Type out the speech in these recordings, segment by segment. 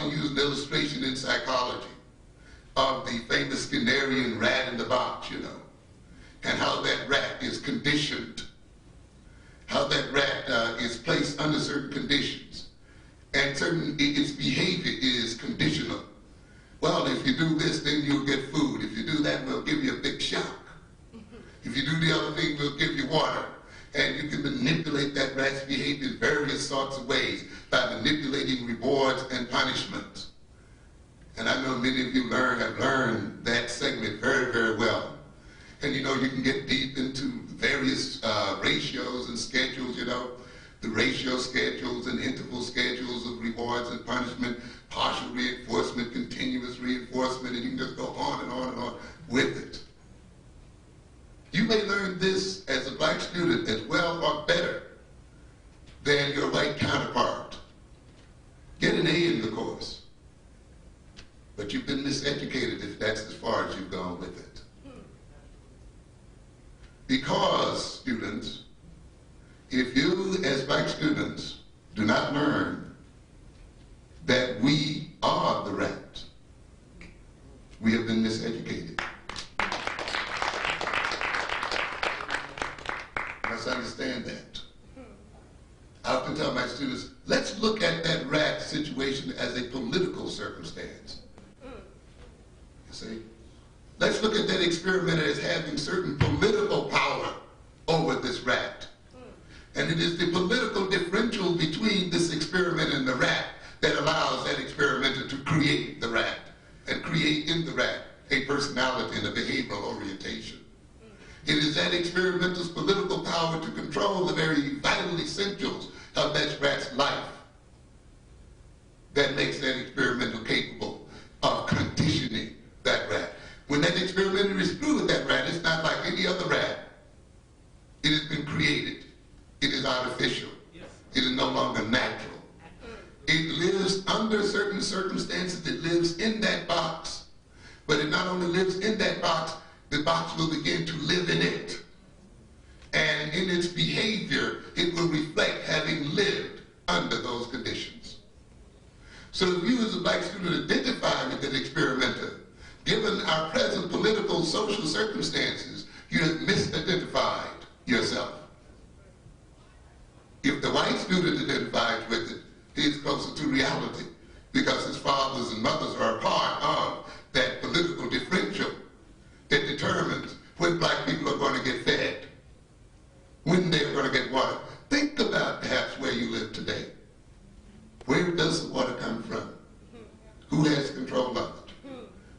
often use an illustration in psychology of the famous Skinnerian rat in the box, you know, and how that rat is conditioned, how that rat is placed under certain conditions, and its behavior is conditional. Well, if you do this, then you'll get food. If you do that, we'll give you a big shock. If you do the other thing, we'll give you water. And you can manipulate that rat's behavior in various sorts of ways by manipulating rewards and punishments. And I know many of you have learned that segment very, very well. And you know, you can get deep into various ratios and schedules, you know, the ratio schedules and interval schedules of rewards and punishment, partial reinforcement, continuous reinforcement, and you can just go on and on and on with it. You may learn this as a black student as well or better than your white counterpart. Get an A in the course. But you've been miseducated if that's as far as you've gone with it. Because, students, if you as black students do not learn that we are the rat, we have been miseducated. Let's understand that. I often tell my students, let's look at that rat situation as a political circumstance. You see? Let's look at that experimenter as having certain political power over this rat. And it is the political differential between this experimenter and the rat that allows that experimenter to create the rat and create in the rat a personality and a behavioral orientation. It is that experimental's political power to control the very vital essentials of that rat's life that makes that experimental capable of conditioning that rat. When that experimenter is through with that rat, it's not like any other rat. It has been created. It is artificial. It is no longer natural. It lives under certain circumstances. It lives in that box. But it not only lives in that box, the box will begin to live in it. And in its behavior, it will reflect having lived under those conditions. So if you as a black student identify with that experimenter, given our present political, social circumstances, you have misidentified yourself. If the white student identifies with it, he is closer to reality because his fathers and mothers are a part of that political differential that determines when black people are going to get fed, when they're going to get water. Think about perhaps where you live today. Where does the water come from? Who has control of it?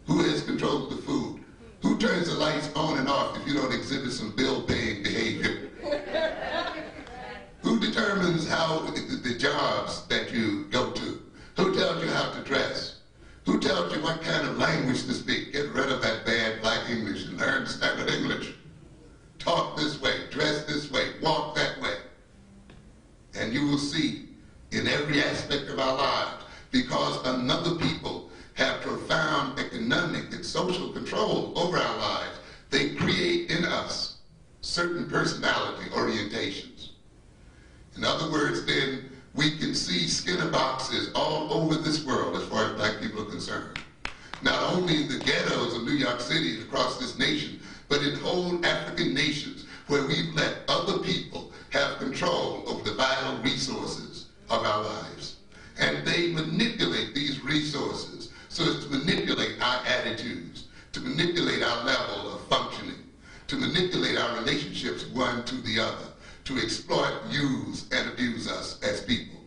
Who has control of the food? Who turns the lights on and off if you don't exhibit some bill-paying behavior? Who determines how the jobs that you go to? Who tells you how to dress? Who tells you what kind of language to speak? Get rid of that bad black English and learn standard English. Talk this way, dress this way, walk that way. And you will see in every aspect of our lives, because another people have profound economic and social control over our lives, they create in us certain personality orientations. In other words, then, we can see Skinner boxes all over this world as far as black people are concerned. Not only in the ghettos of New York City and across this nation, but in whole African nations where we've let other people have control over the vital resources of our lives. And they manipulate these resources so as to manipulate our attitudes, to manipulate our level of functioning, to manipulate our relationships one to the other, to exploit, use, and abuse us as people.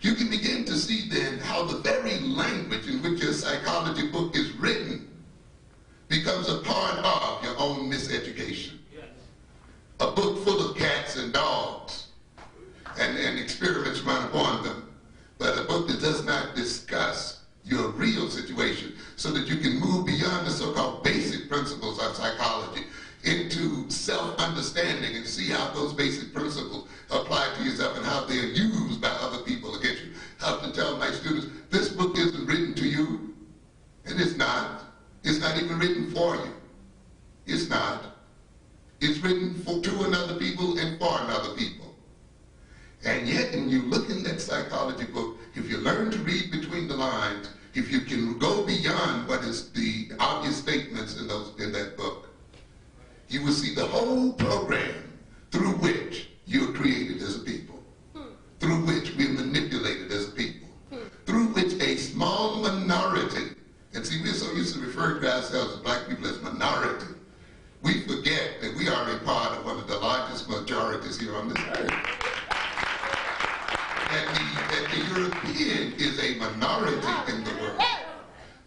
You can begin to see then how the very language in which your psychology book is written becomes a part of your own miseducation. Yes. A book full of cats and dogs and experiments run upon them, but a book that does not discuss your real situation so that you can move beyond the so-called basic principles of psychology into self-understanding and see how those basic principles apply to yourself and how they are used by other people against you. I often tell my students, this book isn't written to you, and it's not. It's not even written for you. It's not. It's written to another people and for another people. And yet, when you look in that psychology book, if you learn to read between between the lines, if you can go beyond what is the obvious statements in that book, you will see the whole program through which you're created as a people, through which we're manipulated as a people, through which a small minority, and see, we're so used to referring to ourselves as black people as minority, we forget that we are a part of one of the largest majorities here on this earth. That the European is a minority in the world.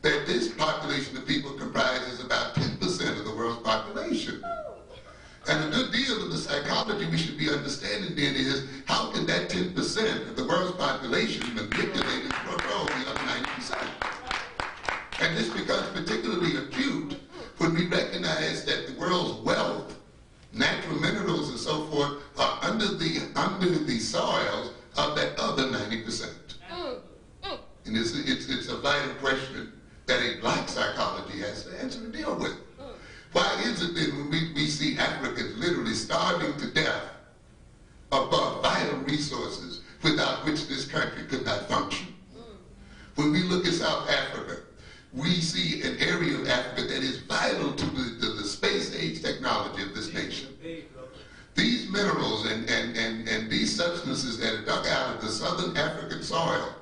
That this population of people comprises about 10% of the world's population. And a good deal of the psychology we should be understanding then is, how can that 10% of the world's population manipulate and control the other 90%? And this becomes particularly acute when we recognize that the world's wealth, natural minerals and so forth, are under the soils of that other 90%. And it's a vital question that a black psychology has to answer and deal with. Why is it that when we see Africans literally starving to death above vital resources without which this country could not function? When we look at South Africa, we see an area of Africa that is vital to the space-age technology of this nation. These minerals and these substances that are dug out of the southern African soil,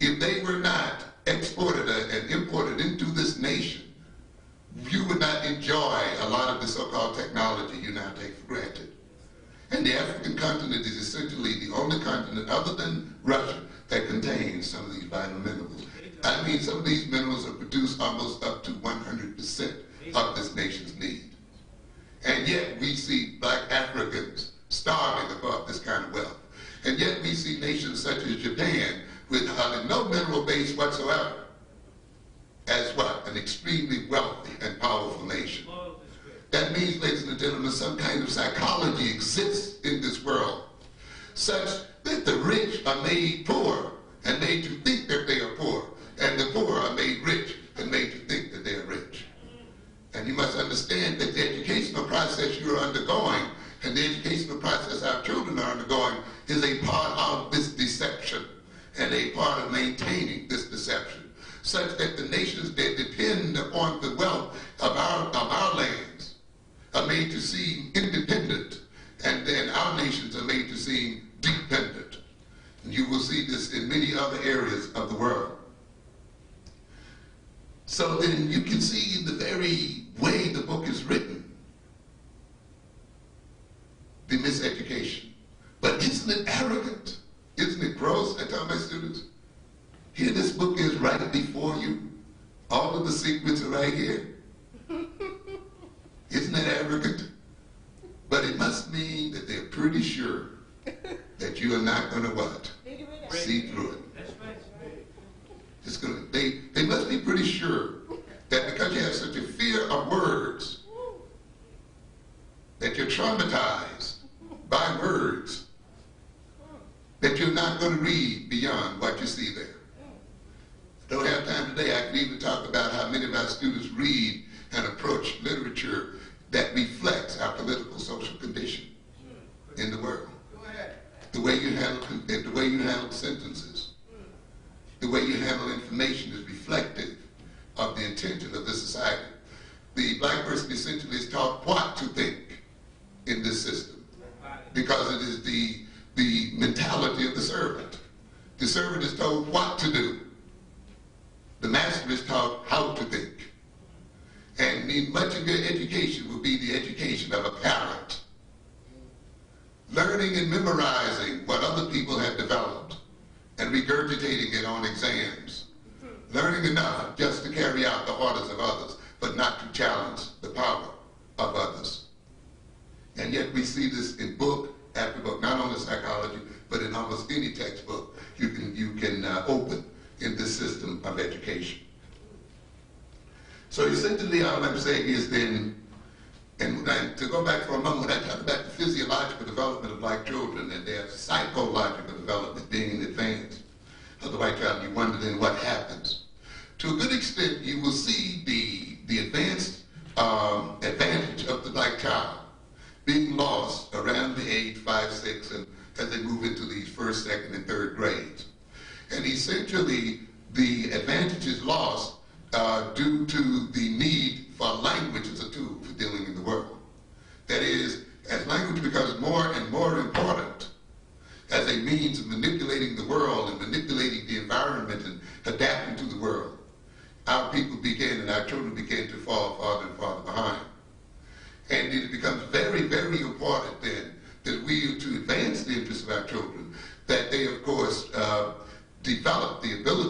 if they were not exported and imported into this nation, you would not enjoy a lot of the so-called technology you now take for granted. And the African continent is essentially the only continent other than Russia that contains some of these vital minerals. I mean, some of these minerals are produced almost up to 100% of this nation's need. And yet we see black Africans starving above this kind of wealth. And yet we see nations such as Japan with hardly no mineral base whatsoever as what? An extremely wealthy and powerful nation. That means, ladies and gentlemen, some kind of psychology exists in this world such that the rich are made poor and made to think that they are poor, and the poor are made rich and made to think that they are rich. And you must understand that the educational process you are undergoing and the educational process our children are undergoing is a part of this deception and a part of maintaining this deception, such that the nations that depend upon the wealth of our lands are made to seem independent, and then our nations are made to seem dependent. And you will see this in many other areas of the world. So then you can see the very way the book is written, the miseducation. But isn't it arrogant? Isn't it gross? I tell my students, here this book is right before you. All of the secrets are right here. Isn't that arrogant? But it must mean that they're pretty sure that you are not going to what? See through it. It's gonna, they must be pretty sure that because you have such a fear of words, that you're traumatized by words, that you're not going to read beyond what you see there. I don't have time today. I can even talk about how many of our students read and approach literature that reflects our political social condition in the world. The way you handle sentences, the way you handle information is reflective of the intention of this society. The black person essentially is taught what to think in this system, because it is the mentality of the servant. The servant is told what to do. The master is taught how to think. And much of your education will be the education of a parent. Learning and memorizing what other people have developed and regurgitating it on exams. Learning enough just to carry out the orders of others, but not to challenge the power of others. And yet we see this in book after book, not only psychology, but in almost any textbook you can open in this system of education. So essentially all I'm saying is then, and to go back for a moment, when I talk about the physiological development of black children and their psychological development being in advance of the white child, you wonder then what happens. To a good extent, you will see the advanced advantage of the black child being lost around the age 5, 6, and as they move into these first, second, and third grades. And essentially the advantage is lost due to the need for language as a tool for dealing in the world. That is, as language becomes more and more important as a means of manipulating the world and manipulating the environment and adapting to the world, our people begin and our children begin to fall farther and farther behind. And it becomes very, very important then that we, to advance the interests of our children, that they, of course, develop the ability